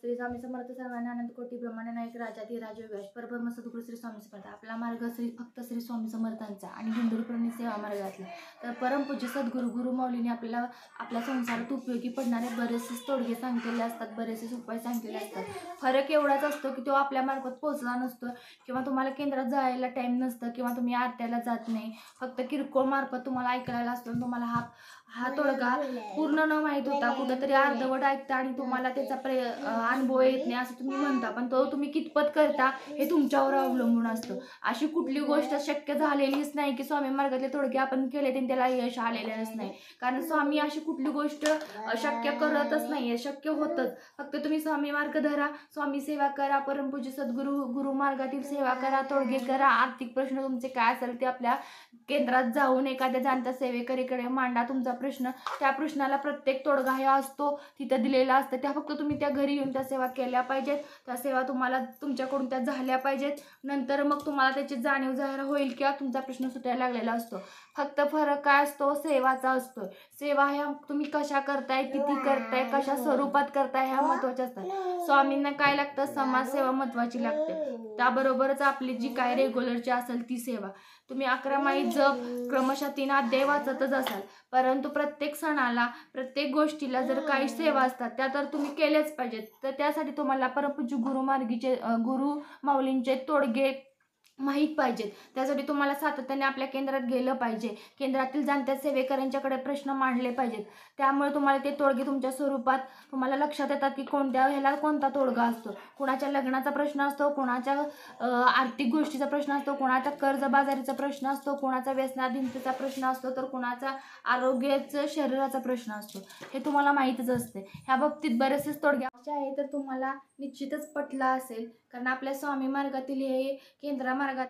श्री स्वामी समर्थ सर्वांना अनंत कोटी ब्रह्मांड नायक राजाधिराज योगेश परब्रह्म सद्गुरू श्री स्वामी समर्थ. आपला मार्ग फक्त श्री स्वामी समर्थांचा आणि हिंदुप्रणित सेवा मार्गातला. तर परमपूज्य सद्गुरू गुरु माऊलीने आपल्याला आपल्या संसारात उपयोगी पडणारे बरेचसे तोडगे सांगितलेले असतात, बरेचसे उपाय सांगितलेले असतात. फरक एवढाच असतो की तो आपल्या मार्फत पोहोचला नसतो किंवा तुम्हाला केंद्रात जायला टाईम नसतं किंवा तुम्ही आरत्याला जात नाही. फक्त किरकोळ मार्फत तुम्हाला ऐकायला असतो. तुम्हाला हा तोडगा पूर्ण न माहीत होता, कुठंतरी अर्धवट ऐकता आणि तुम्हाला त्याचा अनुभव येत नाही असं तुम्ही म्हणता, पण तो तुम्ही कितपत करता हे तुमच्यावर अवलंबून असतं. अशी कुठली गोष्ट शक्य झालेलीच नाही की स्वामी मार्गातले तोडगे आपण केले तरी त्याला यश आलेलेच नाही. कारण स्वामी अशी कुठली गोष्ट शक्य करतच नाहीये, शक्य होतच. फक्त तुम्ही स्वामी मार्ग धरा, स्वामी सेवा करा, परमपूज्य सद्गुरू गुरु मार्गातील सेवा करा, तोडगे करा. आर्थिक प्रश्न तुमचे काय असेल ते आपल्या केंद्रात जाऊन एखाद्या जाणत्या सेवेकरीकडे मांडा तुमचा प्रश्न. त्या प्रश्नाला प्रत्येक तोडगा हे असतो, तिथं दिलेला असतं. त्या फक्त तुम्ही त्या घरी येऊन त्या सेवा केल्या पाहिजेत. त्या सेवा तुम्हाला तुमच्याकडून त्या झाल्या पाहिजेत. नंतर मग तुम्हाला त्याची जाणीव जाहीर होईल किंवा तुमचा प्रश्न सुटायला लागलेला असतो. फक्त फरक काय असतो? सेवाचा असतो. सेवा ह्या तुम्ही कशा करताय, किती करताय, कशा स्वरूपात करताय ह्या महत्वाच्या असतात. स्वामींना काय लागतं? समाजसेवा महत्वाची लागते. त्याबरोबरच आपली जी काय रेग्युलरची असेल ती सेवा. तुम्ही 11 माळी जप क्रमशः 3 अध्याय वाचतच असाल, परंतु प्रत्येक सणाला प्रत्येक गोष्टीला जर काही सेवा असतात त्या तर तुम्ही केल्याच पाहिजेत. तर त्यासाठी तुम्हाला परमपूज्य गुरु माऊलींचे तोडगे माहीत पाहिजेत. त्यासाठी तुम्हाला सातत्याने आपल्या केंद्रात गेलं पाहिजे. केंद्रातील जाणत्या सेवेकरांच्याकडे प्रश्न मांडले पाहिजेत. त्यामुळे तुम्हाला ते तोडगे तुमच्या स्वरूपात तुम्हाला लक्षात येतात की कोणत्या ह्याला कोणता तोडगा असतो. कुणाच्या लग्नाचा प्रश्न असतो, कुणाच्या आर्थिक गोष्टीचा प्रश्न असतो, कुणाचा कर्जबाजारीचा प्रश्न असतो, कुणाचा व्यसनाधीनतेचा प्रश्न असतो, तर कुणाचा आरोग्याचं शरीराचा प्रश्न असतो. हे तुम्हाला माहीतच असते. ह्या बाबतीत बरेचसे तोडगे आहे तर तुम्हाला निश्चितच पटला असेल, कारण आपल्या स्वामी मार्गातील हे केंद्र मार्गात